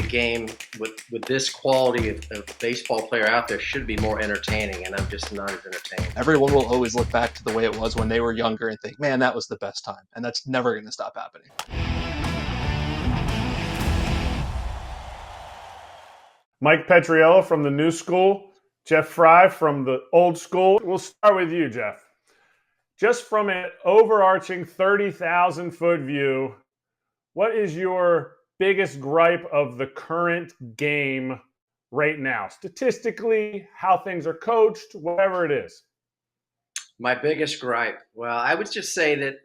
game with this quality of baseball player out there should be more entertaining, and I'm just not as entertained. Everyone will always look back to the way it was when they were younger and think, man, that was the best time. And that's never going to stop happening. Mike Petriello from the new school, Jeff Frye from the old school. We'll start with you, Jeff. Just from an overarching 30,000-foot view, what is your biggest gripe of the current game right now? Statistically, how things are coached, whatever it is. My biggest gripe? Well, I would just say that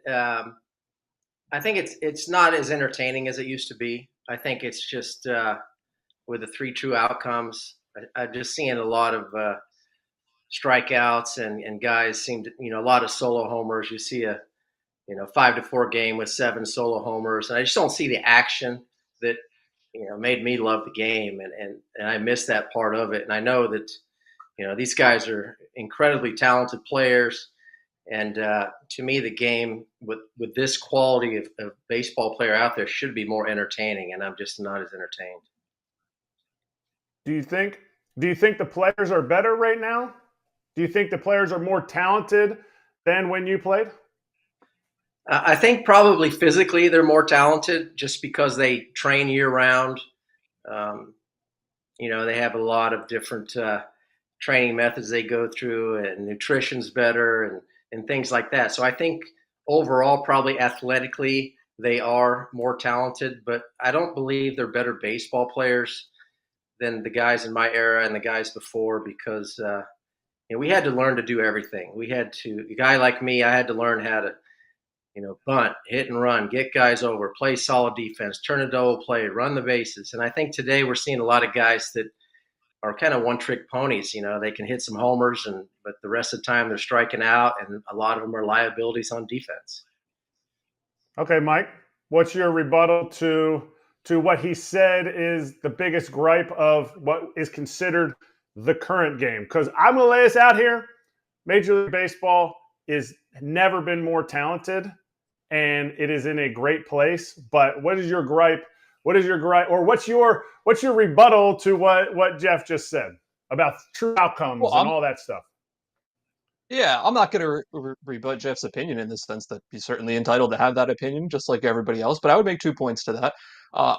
I think it's not as entertaining as it used to be. I think it's just with the 3 true outcomes, I'm just seeing a lot of strikeouts and guys seem to, a lot of solo homers. You see a 5-4 game with 7 solo homers, and I just don't see the action that made me love the game, and I miss that part of it. And I know that these guys are incredibly talented players, and to me, the game with this quality of baseball player out there should be more entertaining, and I'm just not as entertained. Do you think the players are better right now? Do you think the players are more talented than when you played? I think probably physically they're more talented just because they train year-round. They have a lot of different training methods they go through, and nutrition's better and things like that. So I think overall, probably athletically, they are more talented, but I don't believe they're better baseball players than the guys in my era and the guys before, because we had to learn to do everything. A guy like me, I had to learn how to bunt, hit and run, get guys over, play solid defense, turn a double play, run the bases. And I think today we're seeing a lot of guys that are kind of one-trick ponies. They can hit some homers, but the rest of the time they're striking out, and a lot of them are liabilities on defense. Okay, Mike, what's your rebuttal to what he said is the biggest gripe of what is considered the current game? Because I'm going to lay this out here. Major League Baseball is never been more talented, and it is in a great place. But what is your gripe? What is your gripe, or what's your rebuttal to what Jeff just said about true outcomes and all that stuff? Yeah, I'm not going to rebut Jeff's opinion in the sense that he's certainly entitled to have that opinion, just like everybody else. But I would make 2 points to that.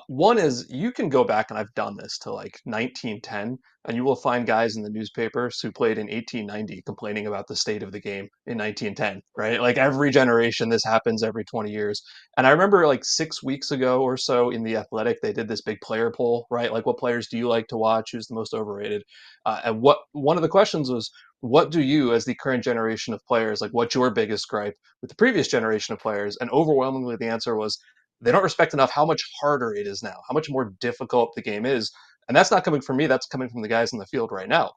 One is you can go back, and I've done this, to like 1910, and you will find guys in the newspapers who played in 1890 complaining about the state of the game in 1910, right? Like every generation, this happens every 20 years. And I remember like 6 weeks ago or so in The Athletic, they did this big player poll, right? Like, what players do you like to watch? Who's the most overrated? And one of the questions was, what do you, as the current generation of players, like what's your biggest gripe with the previous generation of players? And overwhelmingly, the answer was they don't respect enough how much harder it is now, how much more difficult the game is. And that's not coming from me, that's coming from the guys in the field right now.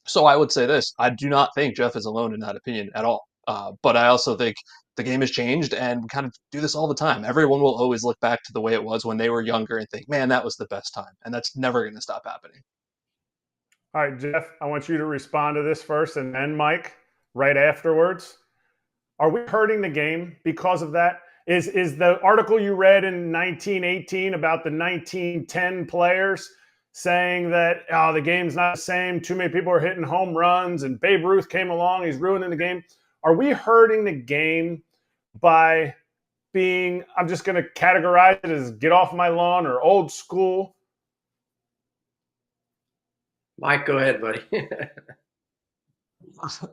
So I would say this, I do not think Jeff is alone in that opinion at all. But I also think the game has changed, and we kind of do this all the time. Everyone will always look back to the way it was when they were younger and think, man, that was the best time. And that's never going to stop happening. All right, Jeff, I want you to respond to this first, and then Mike, right afterwards. Are we hurting the game because of that? Is the article you read in 1918 about the 1910 players saying that the game's not the same, too many people are hitting home runs, and Babe Ruth came along, he's ruining the game? Are we hurting the game by being, I'm just going to categorize it as get off my lawn or old school? Mike, go ahead, buddy.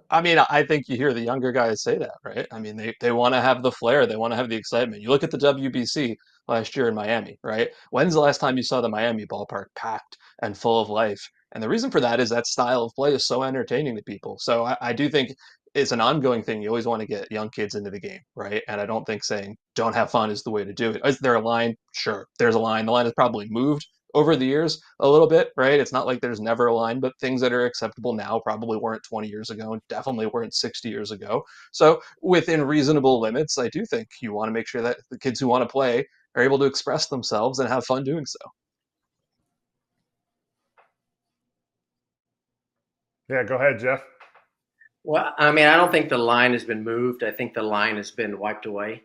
I mean, I think you hear the younger guys say that, right? I mean, they want to have the flair. They want to have the excitement. You look at the WBC last year in Miami, right? When's the last time you saw the Miami ballpark packed and full of life? And the reason for that is that style of play is so entertaining to people. So I do think it's an ongoing thing. You always want to get young kids into the game, right? And I don't think saying don't have fun is the way to do it. Is there a line? Sure, there's a line. The line has probably moved over the years a little bit, right? It's not like there's never a line, but things that are acceptable now probably weren't 20 years ago and definitely weren't 60 years ago. So within reasonable limits, I do think you want to make sure that the kids who want to play are able to express themselves and have fun doing so. Yeah, go ahead, Jeff. Well, I mean, I don't think the line has been moved. I think the line has been wiped away.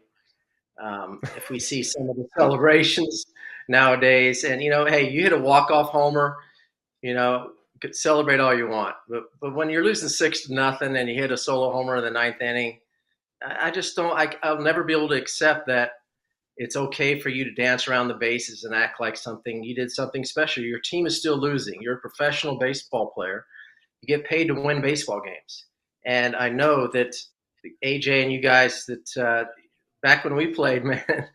If we see some of the celebrations nowadays. And, hey, you hit a walk-off homer, you could celebrate all you want. But when you're losing 6-0 and you hit a solo homer in the ninth inning, I just don't. I'll never be able to accept that it's okay for you to dance around the bases and act like you did something special. Your team is still losing. You're a professional baseball player. You get paid to win baseball games. And I know that AJ and you guys that back when we played, man,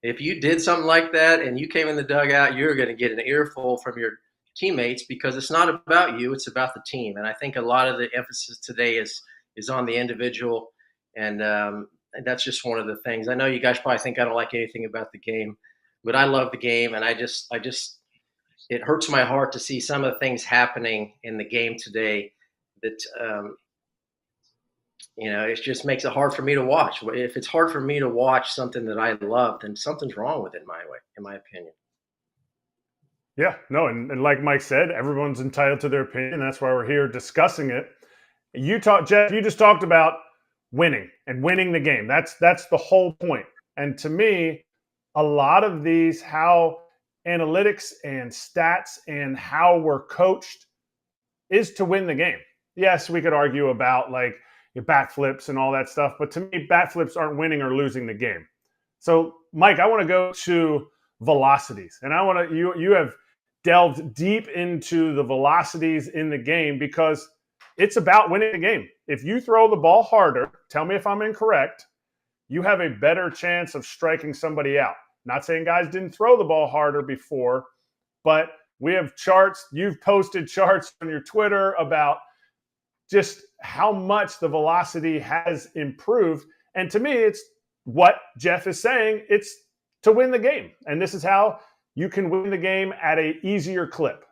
if you did something like that and you came in the dugout, you're going to get an earful from your teammates because it's not about you, it's about the team. And I think a lot of the emphasis today is on the individual, and that's just one of the things. I know you guys probably think I don't like anything about the game, but I love the game, and I just it hurts my heart to see some of the things happening in the game today that it just makes it hard for me to watch. If it's hard for me to watch something that I love, then something's wrong with it, in my opinion. Yeah, no, and like Mike said, everyone's entitled to their opinion. That's why we're here discussing it. Jeff, you just talked about winning and winning the game. That's the whole point. And to me, a lot of these, how analytics and stats and how we're coached is to win the game. Yes, we could argue about like your bat flips and all that stuff, but to me, bat flips aren't winning or losing the game. So, Mike, I want to go to velocities, and I want to you have delved deep into the velocities in the game because it's about winning the game. If you throw the ball harder, tell me if I'm incorrect, you have a better chance of striking somebody out. Not saying guys didn't throw the ball harder before, but we have charts. You've posted charts on your Twitter about just how much the velocity has improved. And to me, it's what Jeff is saying. It's to win the game. And this is how you can win the game at an easier clip.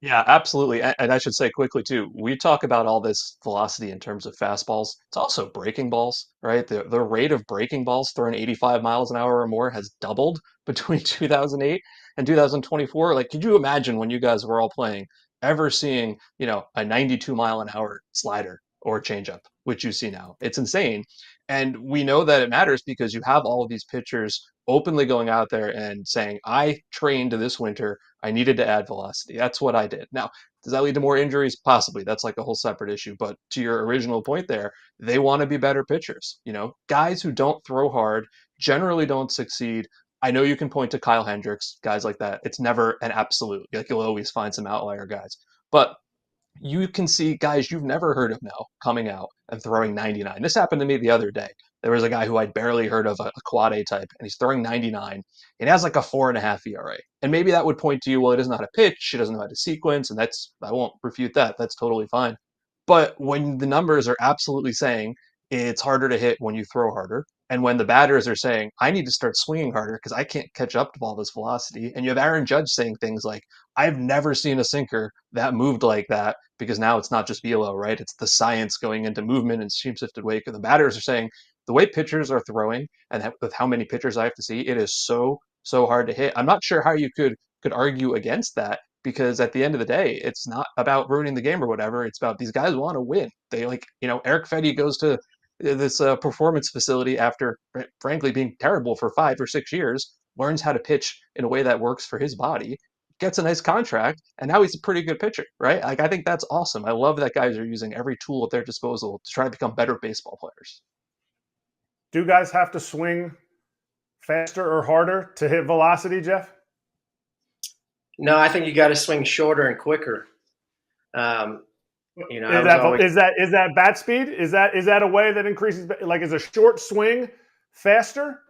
Yeah, absolutely. And I should say quickly too, we talk about all this velocity in terms of fastballs. It's also breaking balls, right? The rate of breaking balls thrown 85 miles an hour or more has doubled between 2008 and 2024. Like, could you imagine when you guys were all playing ever seeing, a 92 mile an hour slider or changeup, which you see now? It's insane. And we know that it matters because you have all of these pitchers openly going out there and saying, I trained this winter, I needed to add velocity. That's what I did. Now, does that lead to more injuries? Possibly. That's like a whole separate issue. But to your original point there, they want to be better pitchers. Guys who don't throw hard generally don't succeed. I know you can point to Kyle Hendricks, guys like that. It's never an absolute. Like, you'll always find some outlier guys. But you can see guys you've never heard of now coming out and throwing 99. This happened to me the other day. There was a guy who I'd barely heard of, a quad A type, and he's throwing 99. And has like a 4.5 ERA. And maybe that would point to you, well, he doesn't know how to pitch, he doesn't know how to sequence, and I won't refute that. That's totally fine. But when the numbers are absolutely saying it's harder to hit when you throw harder, and when the batters are saying, I need to start swinging harder because I can't catch up to all this velocity, and you have Aaron Judge saying things like, I've never seen a sinker that moved like that, because now it's not just velo, right? It's the science going into movement and stream shifted weight. And the batters are saying the way pitchers are throwing and with how many pitchers I have to see, it is so hard to hit. I'm not sure how you could argue against that, because at the end of the day, it's not about ruining the game or whatever. It's about these guys want to win. They Eric Fetty goes to this performance facility after, frankly, being terrible for 5 or 6 years, learns how to pitch in a way that works for his body, gets a nice contract, and now he's a pretty good pitcher, right? Like, I think that's awesome. I love that guys are using every tool at their disposal to try to become better baseball players. Do guys have to swing faster or harder to hit velocity, Jeff? No, I think you got to swing shorter and quicker. Is that bat speed? Is that a way that increases? Like, is a short swing faster?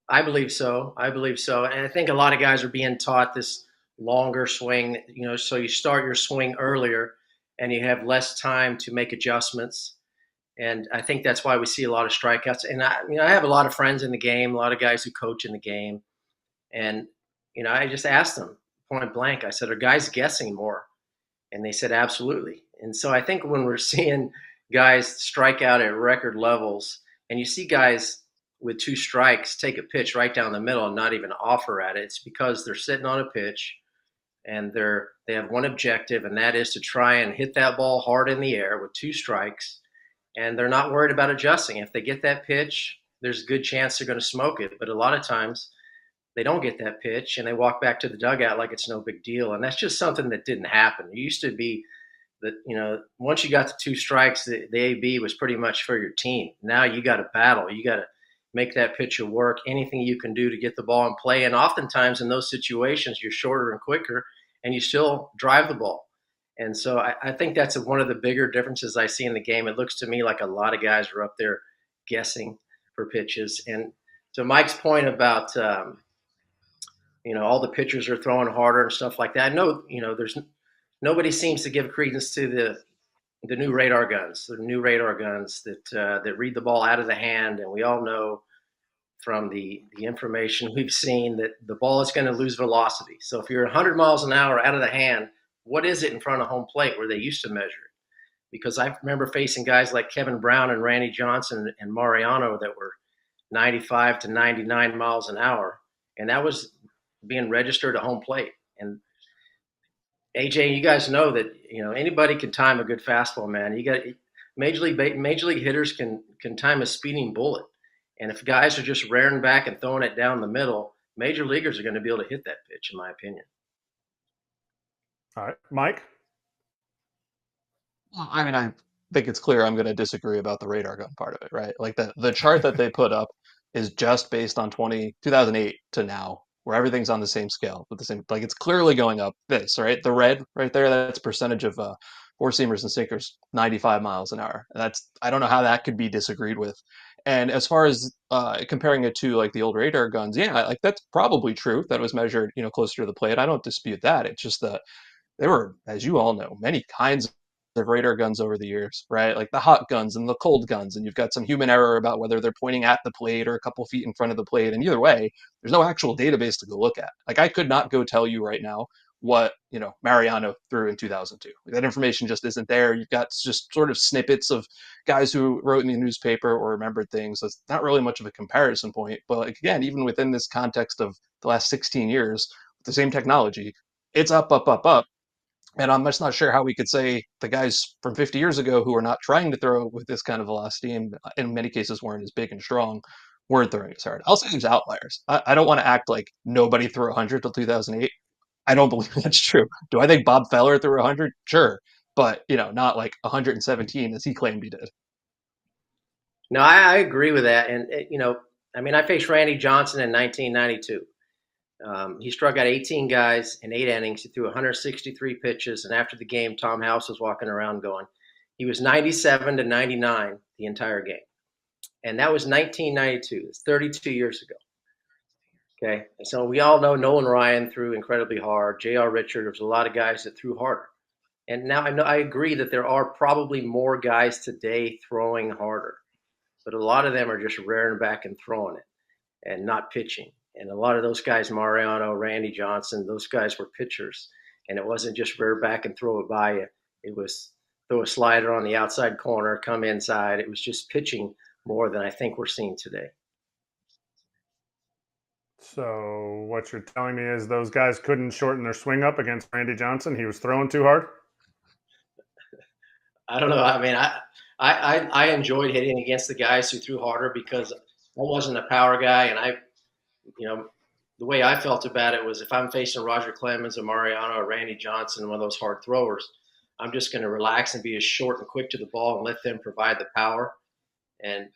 I believe so. And I think a lot of guys are being taught this longer swing, so you start your swing earlier and you have less time to make adjustments. And I think that's why we see a lot of strikeouts. And I have a lot of friends in the game, a lot of guys who coach in the game. And, I just asked them point blank, I said, are guys guessing more? And they said, absolutely. And so I think when we're seeing guys strike out at record levels, and you see guys with 2 strikes take a pitch right down the middle and not even offer at it, it's because they're sitting on a pitch and they have one objective, and that is to try and hit that ball hard in the air with 2 strikes. And they're not worried about adjusting. If they get that pitch, there's a good chance they're going to smoke it. But a lot of times they don't get that pitch and they walk back to the dugout like it's no big deal. And that's just something that didn't happen. It used to be that, once you got to 2 strikes, the AB was pretty much for your team. Now you got to battle. You got to make that pitcher work, anything you can do to get the ball in play. And oftentimes in those situations, you're shorter and quicker and you still drive the ball. And so I think that's one of the bigger differences I see in the game. It looks to me like a lot of guys are up there guessing for pitches. And to Mike's point about, all the pitchers are throwing harder and stuff like that. I know, there's nobody seems to give credence to the new radar guns, that read the ball out of the hand. And we all know from the information we've seen that the ball is going to lose velocity. So if you're 100 miles an hour out of the hand, what is it in front of home plate where they used to measure it? Because I remember facing guys like Kevin Brown and Randy Johnson and Mariano that were 95 to 99 miles an hour, and that was being registered at home plate. And AJ, you guys know that anybody can time a good fastball, man. You got major league hitters can time a speeding bullet, and if guys are just rearing back and throwing it down the middle, major leaguers are going to be able to hit that pitch, in my opinion. All right, Mike. I mean, I think it's clear I'm going to disagree about the radar gun part of it, right? Like the chart that they put up is just based on 2008 to now, where everything's on the same scale with the same, like it's clearly going up this, right? The red right there, that's percentage of four-seamers and sinkers, 95 miles an hour. I don't know how that could be disagreed with. And as far as comparing it to like the old radar guns, yeah, like that's probably true. That was measured, closer to the plate. I don't dispute that. It's just that there were, as you all know, many kinds of radar guns over the years, right? Like the hot guns and the cold guns, and you've got some human error about whether they're pointing at the plate or a couple feet in front of the plate. And either way, there's no actual database to go look at. Like I could not go tell you right now what Mariano threw in 2002. That information just isn't there. You've got just sort of snippets of guys who wrote in the newspaper or remembered things. So it's not really much of a comparison point. But like, again, even within this context of the last 16 years, with the same technology, it's up, up, up, up. And I'm just not sure how we could say the guys from 50 years ago who are not trying to throw with this kind of velocity and in many cases weren't as big and strong weren't throwing as hard. I'll say there's outliers. I don't want to act like nobody threw 100 till 2008. I don't believe that's true. Do I think Bob Feller threw 100? Sure. But, not like 117 as he claimed he did. No, I agree with that. And, I faced Randy Johnson in 1992. He struck out 18 guys in 8 innings. He threw 163 pitches. And after the game, Tom House was walking around going, he was 97 to 99 the entire game. And that was 1992. It's 32 years ago. Okay. And so we all know Nolan Ryan threw incredibly hard. J.R. Richard, there was a lot of guys that threw harder. And now I agree that there are probably more guys today throwing harder. But a lot of them are just rearing back and throwing it and not pitching. And a lot of those guys, Mariano, Randy Johnson, those guys were pitchers. And it wasn't just rear back and throw it by you. It was throw a slider on the outside corner, come inside. It was just pitching more than I think we're seeing today. So what you're telling me is those guys couldn't shorten their swing up against Randy Johnson? He was throwing too hard? I don't know. I mean, I enjoyed hitting against the guys who threw harder because I wasn't a power guy, and the way I felt about it was if I'm facing Roger Clemens or Mariano or Randy Johnson, one of those hard throwers, I'm just going to relax and be as short and quick to the ball and let them provide the power. And,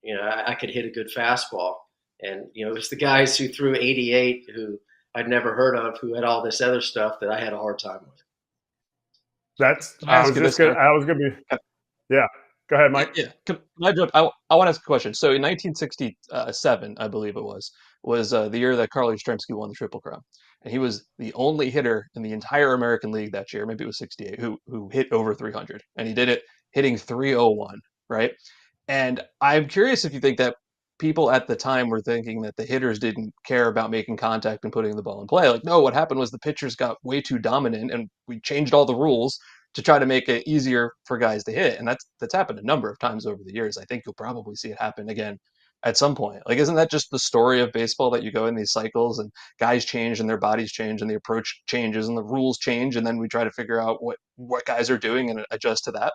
I could hit a good fastball. And, it was the guys who threw 88 who I'd never heard of who had all this other stuff that I had a hard time with. I was going to be, yeah. Go ahead, Mike. Yeah, I want to ask a question. So in 1967, I believe it was the year that Carl Yastrzemski won the Triple Crown, and he was the only hitter in the entire American League that year. Maybe it was 68 who hit over 300, and he did it hitting 301, right? And I'm curious if you think that people at the time were thinking that the hitters didn't care about making contact and putting the ball in play. Like, no, what happened was the pitchers got way too dominant, and we changed all the rules to try to make it easier for guys to hit. And that's happened a number of times over the years. I think you'll probably see it happen again at some point. Like, isn't that just the story of baseball, that you go in these cycles and guys change and their bodies change and the approach changes and the rules change, and then we try to figure out what guys are doing and adjust to that?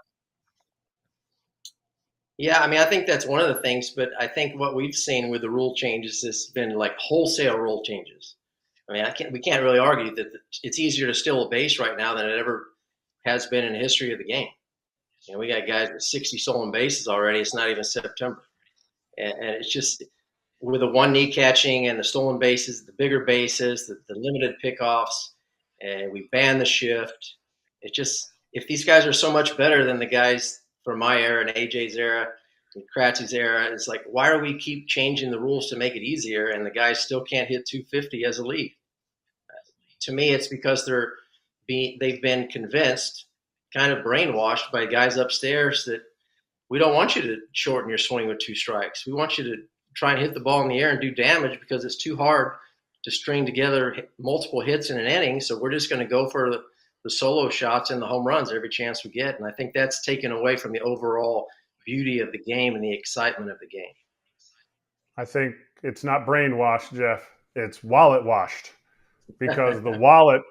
Yeah, I mean, I think that's one of the things, but I think what we've seen with the rule changes has been like wholesale rule changes. I mean, we can't really argue that it's easier to steal a base right now than it ever has been in the history of the game. You know, we got guys with 60 stolen bases already. It's not even September, and it's just with the one knee catching and the stolen bases, the bigger bases, the limited pickoffs, and we ban the shift. It just if these guys are so much better than the guys from my era and AJ's era and Kratzy's era, it's like why do we keep changing the rules to make it easier and the guys still can't hit 250 as a league? To me, it's because they've been convinced, kind of brainwashed by guys upstairs that we don't want you to shorten your swing with two strikes. We want you to try and hit the ball in the air and do damage because it's too hard to string together multiple hits in an inning. So we're just going to go for the solo shots and the home runs every chance we get. And I think that's taken away from the overall beauty of the game and the excitement of the game. I think it's not brainwashed, Jeff. It's wallet washed, because the wallet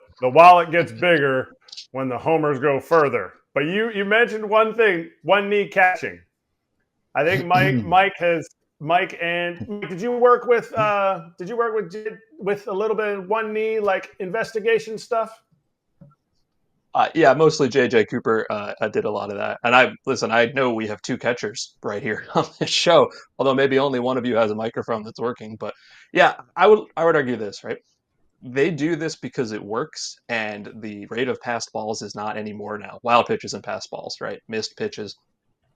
gets bigger when the homers go further. But you mentioned one thing, one knee catching. I think Mike, did you work with a little bit of one knee like investigation stuff? Yeah, mostly JJ Cooper. I did a lot of that. And I know we have two catchers right here on this show, although maybe only one of you has a microphone that's working. But yeah, I would argue this, right? They do this because it works, and the rate of passed balls is not anymore now. Wild pitches and passed balls, right? Missed pitches.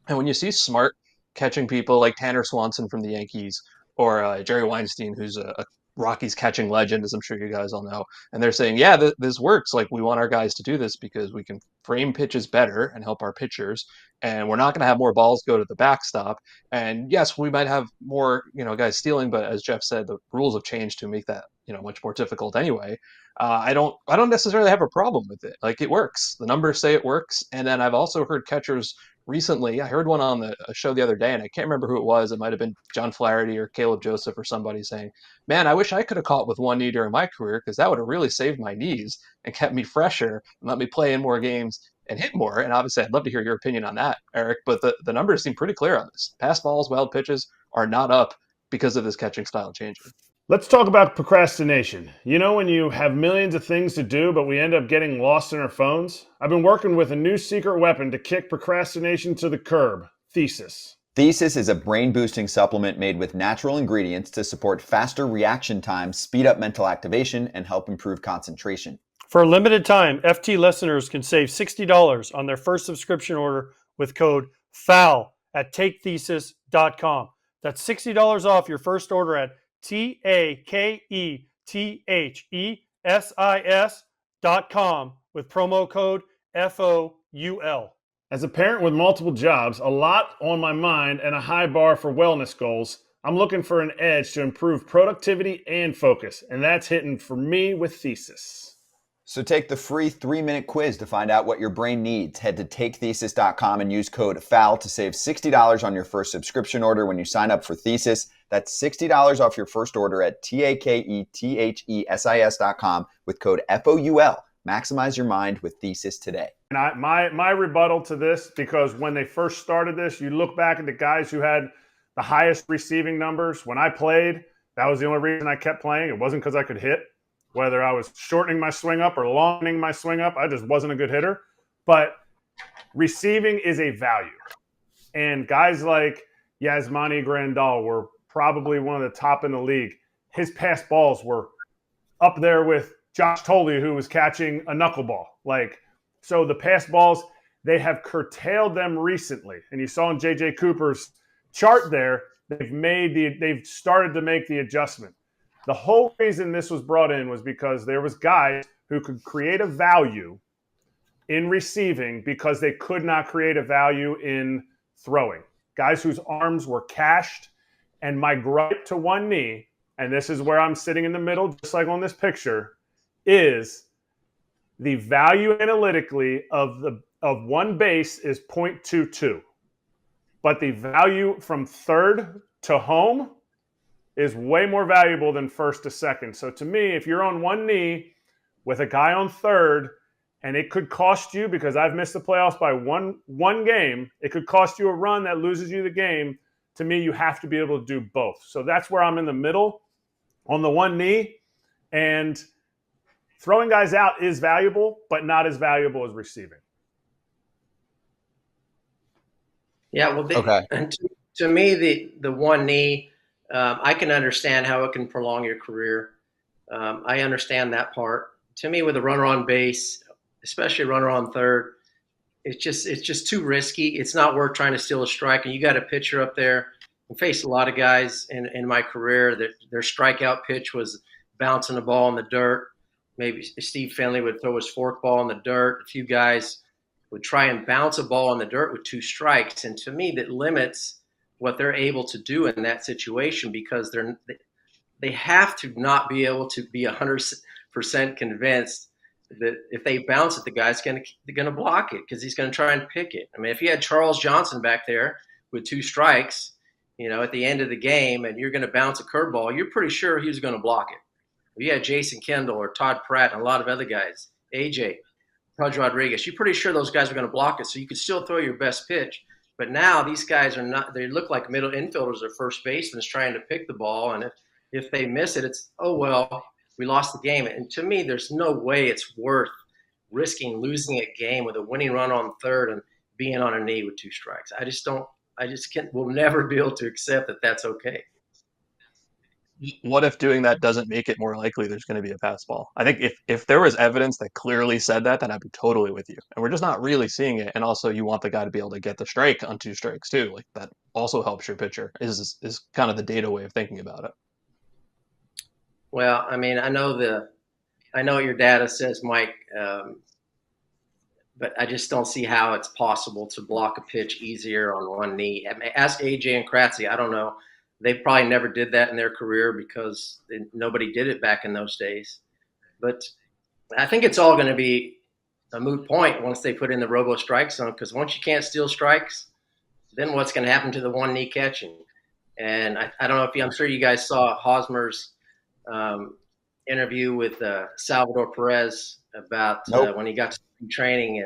And when you see smart catching people like Tanner Swanson from the Yankees or Jerry Weinstein, who's a Rockies catching legend, as I'm sure you guys all know, and they're saying, yeah, this works. Like, we want our guys to do this because we can frame pitches better and help our pitchers, and we're not going to have more balls go to the backstop. And yes, we might have more, guys stealing, but as Jeff said, the rules have changed to make that, much more difficult anyway. I don't necessarily have a problem with it. Like, it works. The numbers say it works. And then I've also heard catchers recently. I heard one on a show the other day, and I can't remember who it was. It might have been John Flaherty or Caleb Joseph or somebody saying, man, I wish I could have caught with one knee during my career because that would have really saved my knees and kept me fresher and let me play in more games and hit more. And obviously, I'd love to hear your opinion on that, Eric. But the numbers seem pretty clear on this. Pass balls, wild pitches are not up because of this catching style changing. Let's talk about procrastination. You know, when you have millions of things to do, but we end up getting lost in our phones? I've been working with a new secret weapon to kick procrastination to the curb, Thesis. Thesis is a brain-boosting supplement made with natural ingredients to support faster reaction times, speed up mental activation, and help improve concentration. For a limited time, FT listeners can save $60 on their first subscription order with code FOUL at takethesis.com. That's $60 off your first order at TAKETHESIS.com with promo code FOUL. As a parent with multiple jobs, a lot on my mind, and a high bar for wellness goals, I'm looking for an edge to improve productivity and focus, and that's hitting for me with Thesis. So take the free 3-minute quiz to find out what your brain needs. Head to takethesis.com and use code FOUL to save $60 on your first subscription order when you sign up for Thesis. That's $60 off your first order at TAKETHESIS.com with code FOUL. Maximize your mind with Thesis today. And my rebuttal to this, because when they first started this, you look back at the guys who had the highest receiving numbers. When I played, that was the only reason I kept playing. It wasn't because I could hit. Whether I was shortening my swing up or longing my swing up, I just wasn't a good hitter. But receiving is a value. And guys like Yasmani Grandal were probably one of the top in the league. His pass balls were up there with Josh Tolley, who was catching a knuckleball. So the pass balls, they have curtailed them recently. And you saw in JJ Cooper's chart there, they've started to make the adjustment. The whole reason this was brought in was because there was guys who could create a value in receiving because they could not create a value in throwing. Guys whose arms were cashed. And my gripe to one knee, and this is where I'm sitting in the middle, just like on this picture, is the value analytically of one base is 0.22. But the value from third to home is way more valuable than first to second. So to me, if you're on one knee with a guy on third and it could cost you, because I've missed the playoffs by one game, it could cost you a run that loses you the game. To me, you have to be able to do both. So that's where I'm in the middle on the one knee. And throwing guys out is valuable, but not as valuable as receiving. Yeah, well, Okay. to me, the one knee, I can understand how it can prolong your career. I understand that part. To me, with a runner on base, especially a runner on third, it's just too risky. It's not worth trying to steal a strike. And you got a pitcher up there. I faced a lot of guys in my career that their strikeout pitch was bouncing the ball in the dirt. Maybe Steve Finley would throw his forkball in the dirt. A few guys would try and bounce a ball in the dirt with 2 strikes. And to me, that limits what they're able to do in that situation, because they have to not be able to be 100% convinced that if they bounce it, the guy's going to block it, because he's going to try and pick it. I mean, if you had Charles Johnson back there with 2 strikes, at the end of the game, and you're going to bounce a curveball, you're pretty sure he was going to block it. If you had Jason Kendall or Todd Pratt and a lot of other guys, AJ, Pudge Rodriguez, you're pretty sure those guys are going to block it, so you could still throw your best pitch. But now these guys are not – they look like middle infielders or first basemen trying to pick the ball, and if they miss it, it's, oh, well, we lost the game. And to me, there's no way it's worth risking losing a game with a winning run on third and being on a knee with 2 strikes. I just can't – we'll never be able to accept that that's okay. What if doing that doesn't make it more likely there's going to be a pass ball? I think if there was evidence that clearly said that, then I'd be totally with you. And we're just not really seeing it. And also, you want the guy to be able to get the strike on 2 strikes too. Like, that also helps your pitcher. Is kind of the data way of thinking about it. Well, I mean, I know what your data says, Mike, but I just don't see how it's possible to block a pitch easier on one knee. I mean, ask AJ and Kratzy. I don't know. They probably never did that in their career because nobody did it back in those days. But I think it's all going to be a moot point once they put in the robo strike zone, because once you can't steal strikes, then what's going to happen to the one knee catching? And I don't know if I'm sure you guys saw Hosmer's interview with Salvador Perez about when he got to training,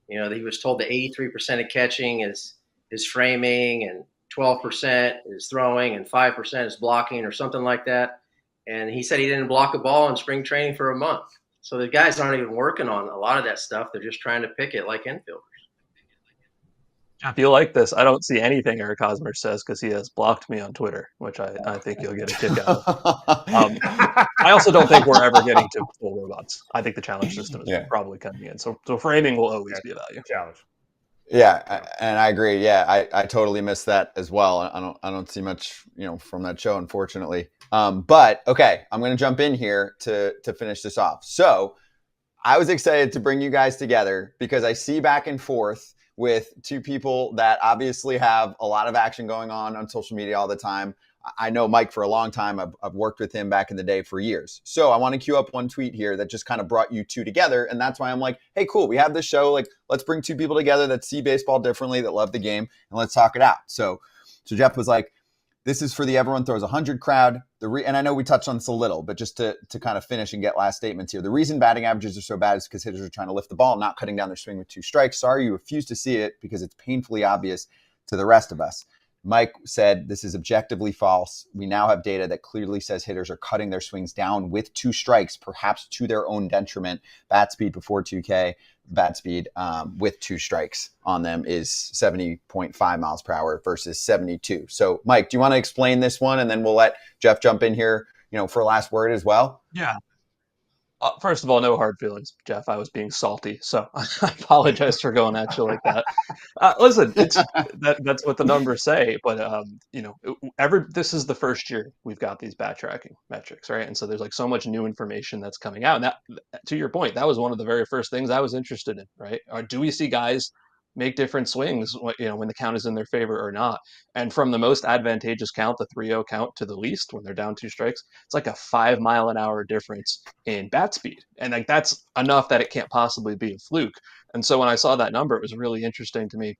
and he was told that 83% of catching is framing, and 12% is throwing, and 5% is blocking, or something like that. And he said he didn't block a ball in spring training for a month. So the guys aren't even working on a lot of that stuff. They're just trying to pick it like infielders. If you like this, I don't see anything Eric Hosmer says, because he has blocked me on Twitter, which I think you'll get a kick out of. I also don't think we're ever getting to full robots. I think the challenge system is probably coming in. So framing will always be a value. Challenge. Yeah, and I agree. Yeah, I totally missed that as well. I don't see much, from that show, unfortunately. But okay, I'm going to jump in here to finish this off. So I was excited to bring you guys together because I see back and forth with 2 people that obviously have a lot of action going on social media all the time. I know Mike for a long time. I've worked with him back in the day for years. So I want to queue up one tweet here that just kind of brought you 2 together. And that's why I'm like, hey, cool. We have this show. Like, let's bring 2 people together that see baseball differently, that love the game, and let's talk it out. So Jeff was like, this is for the everyone throws 100 crowd. And I know we touched on this a little, but just to kind of finish and get last statements here. The reason batting averages are so bad is because hitters are trying to lift the ball, not cutting down their swing with 2 strikes. Sorry, you refuse to see it because it's painfully obvious to the rest of us. Mike said this is objectively false. We now have data that clearly says hitters are cutting their swings down with 2 strikes, perhaps to their own detriment. Bat speed before 2K, bat speed with 2 strikes on them is 70.5 miles per hour versus 72. So, Mike, do you want to explain this one, and then we'll let Jeff jump in here, for a last word as well? Yeah. First of all, no hard feelings, Jeff. I was being salty, so I apologize for going at you like that. Listen, that's what the numbers say, but this is the first year we've got these bat tracking metrics, right? And so there's like so much new information that's coming out. And that, to your point, that was one of the very first things I was interested in, right? Or do we see guys make different swings, when the count is in their favor or not? And from the most advantageous count, the 3-0 count, to the least, when they're down 2 strikes, it's like a 5 mile an hour difference in bat speed. And like, that's enough that it can't possibly be a fluke. And so when I saw that number, it was really interesting to me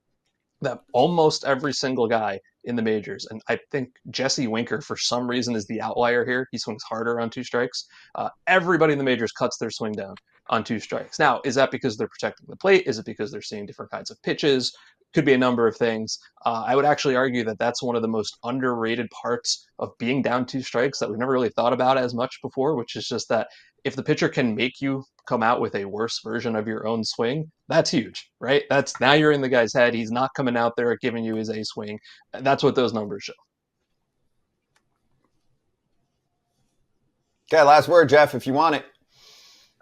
that almost every single guy in the majors, and I think Jesse Winker, for some reason, is the outlier here. He swings harder on 2 strikes. Everybody in the majors cuts their swing down on 2 strikes. Now, is that because they're protecting the plate? Is it because they're seeing different kinds of pitches? Could be a number of things. I would actually argue that that's one of the most underrated parts of being down 2 strikes that we've never really thought about as much before, which is just that if the pitcher can make you come out with a worse version of your own swing, that's huge, right? That's now you're in the guy's head. He's not coming out there giving you his A swing. That's what those numbers show. Okay, last word, Jeff, if you want it.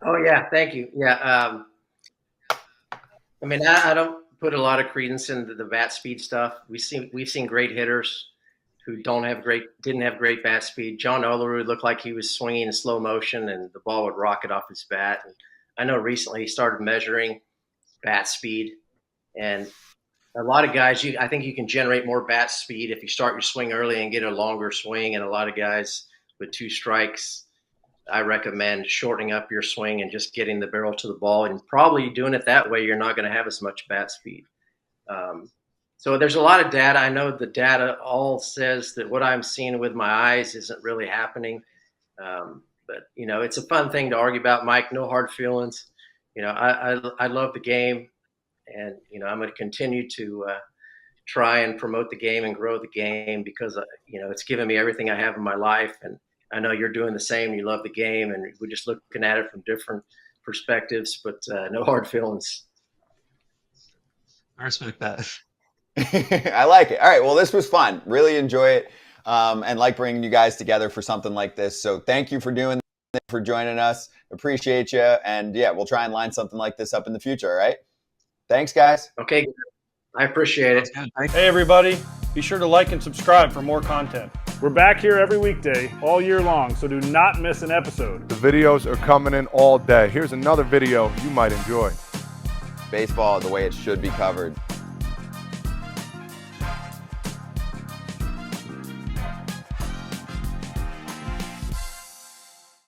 Oh yeah, thank you. Yeah, I mean, I don't put a lot of credence into the bat speed stuff. We've seen great hitters who didn't have great bat speed. John Olerud looked like he was swinging in slow motion and the ball would rocket off his bat. And I know recently he started measuring bat speed, and a lot of guys, I think you can generate more bat speed if you start your swing early and get a longer swing. And a lot of guys with 2 strikes, I recommend shortening up your swing and just getting the barrel to the ball, and probably doing it that way, you're not going to have as much bat speed. So there's a lot of data. I know the data all says that what I'm seeing with my eyes isn't really happening. But, it's a fun thing to argue about, Mike. No hard feelings. I love the game, and, I'm going to continue to try and promote the game and grow the game because, it's given me everything I have in my life. And I know you're doing the same. You love the game, and we're just looking at it from different perspectives, but no hard feelings. I respect that. I like it. All right. Well, this was fun. Really enjoy it. And like bringing you guys together for something like this. So thank you for joining us. Appreciate you. And yeah, we'll try and line something like this up in the future. All right. Thanks, guys. Okay. I appreciate it. Hey, everybody. Be sure to like and subscribe for more content. We're back here every weekday, all year long, so do not miss an episode. The videos are coming in all day. Here's another video you might enjoy. Baseball the way it should be covered.